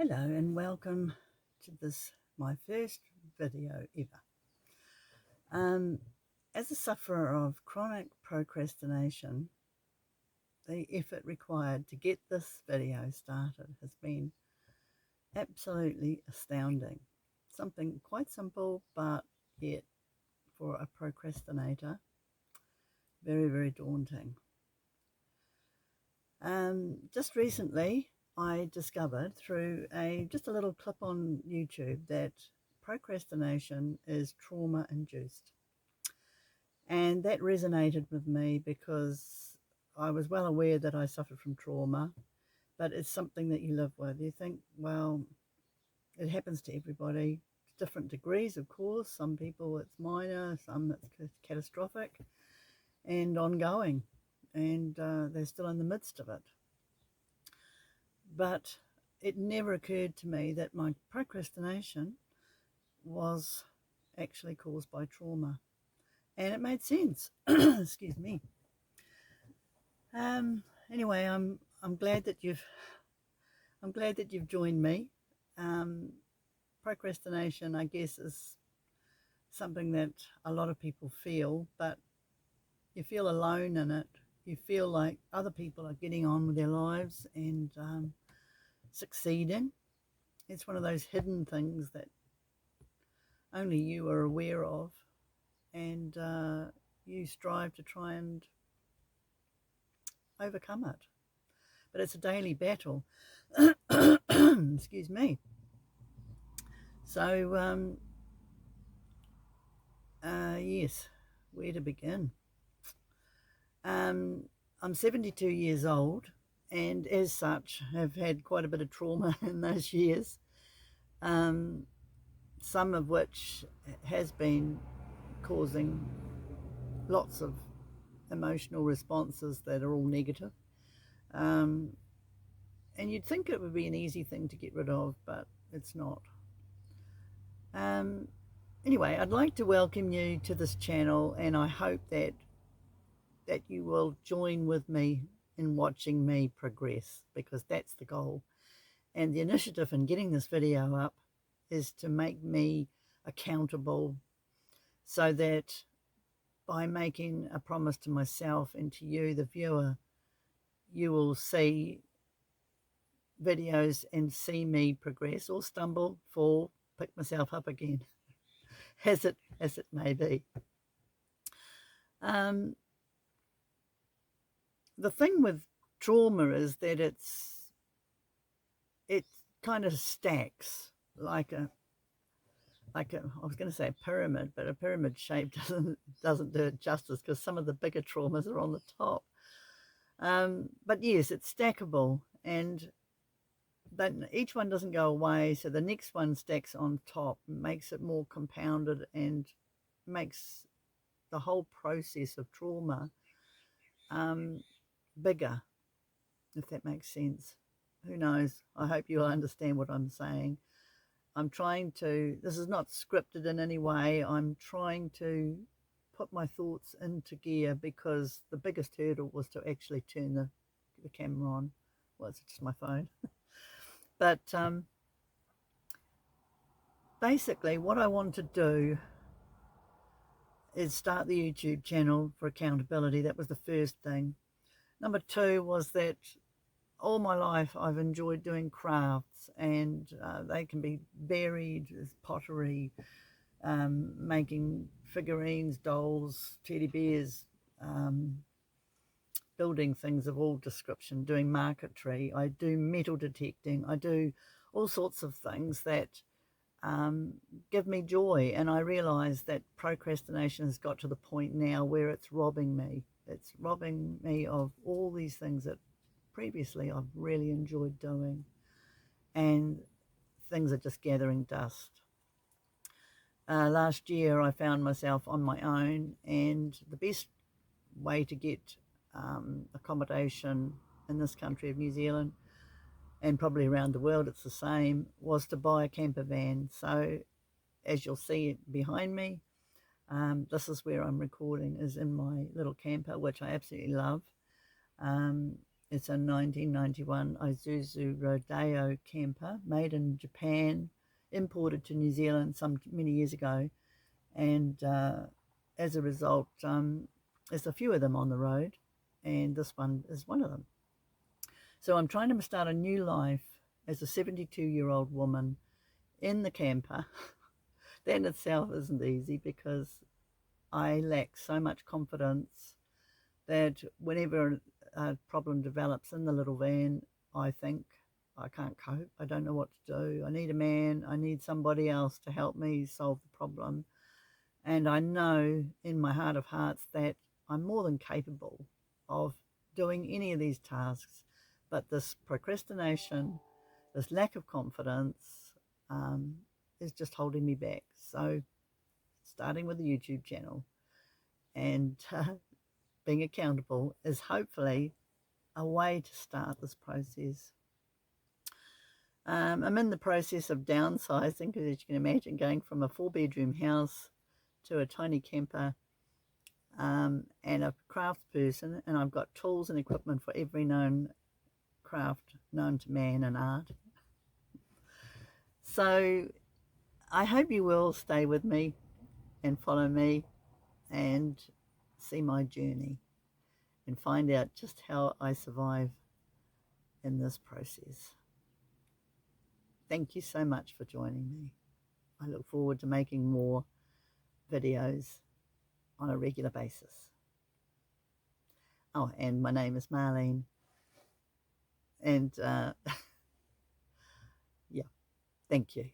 Hello and welcome to this, my first video ever. As a sufferer of chronic procrastination, the effort required to get this video started has been absolutely astounding. Something quite simple, but yet for a procrastinator, very, very daunting. Just recently, I discovered through just a little clip on YouTube that procrastination is trauma induced. And that resonated with me because I was well aware that I suffered from trauma, but it's something that you live with. You think, well, it happens to everybody, different degrees, of course. Some people it's minor, some it's catastrophic and ongoing, and they're still in the midst of it. But it never occurred to me that my procrastination was actually caused by trauma, and it made sense. Excuse me. Anyway, I'm glad that you've joined me. Procrastination, I guess, is something that a lot of people feel, but you feel alone in it. You feel like other people are getting on with their lives and succeeding. It's one of those hidden things that only you are aware of, and you strive to try and overcome it. But it's a daily battle. Excuse me. So, yes, where to begin? I'm 72 years old, and as such have had quite a bit of trauma in those years, some of which has been causing lots of emotional responses that are all negative. And you'd think it would be an easy thing to get rid of, but it's not. Anyway, I'd like to welcome you to this channel, and I hope that you will join with me in watching me progress, because that's the goal. And the initiative in getting this video up is to make me accountable, so that by making a promise to myself and to you, the viewer, you will see videos and see me progress or stumble, fall, pick myself up again, as it may be. The thing with trauma is that it kind of stacks like a I was going to say a pyramid, but a pyramid shape doesn't do it justice, because some of the bigger traumas are on the top. But yes, it's stackable, and then each one doesn't go away, so the next one stacks on top, makes it more compounded, and makes the whole process of trauma bigger, if that makes sense. Who knows? I hope you understand what I'm saying. I'm trying to, this is not scripted in any way, I'm trying to put my thoughts into gear, because the biggest hurdle was to actually turn the camera on. Well, it's just my phone. But basically what I want to do is start the YouTube channel for accountability. That was the first thing. Number two was that all my life I've enjoyed doing crafts, and they can be varied as pottery, making figurines, dolls, teddy bears, building things of all description, doing marquetry. I do metal detecting. I do all sorts of things that give me joy, and I realise that procrastination has got to the point now where it's robbing me. It's robbing me of all these things that previously I've really enjoyed doing, and things are just gathering dust. Last year I found myself on my own, and the best way to get accommodation in this country of New Zealand, and probably around the world it's the same, was to buy a camper van. So as you'll see behind me, this is where I'm recording, is in my little camper, which I absolutely love. It's a 1991 Isuzu Rodeo camper made in Japan, imported to New Zealand many years ago, and as a result, there's a few of them on the road, and this one is one of them. So I'm trying to start a new life as a 72-year-old woman in the camper. That in itself isn't easy because I lack so much confidence that whenever a problem develops in the little van, I think I can't cope. I don't know what to do. I need a man. I need somebody else to help me solve the problem. And I know in my heart of hearts that I'm more than capable of doing any of these tasks. But this procrastination, this lack of confidence, is just holding me back. So, starting with the YouTube channel and being accountable is hopefully a way to start this process. I'm in the process of downsizing because, as you can imagine, going from a 4-bedroom house to a tiny camper, and a crafts person, and I've got tools and equipment for every known craft known to man and art. So I hope you will stay with me and follow me and see my journey and find out just how I survive in this process. Thank you so much for joining me. I look forward to making more videos on a regular basis. Oh, and my name is Marlene. And yeah, thank you.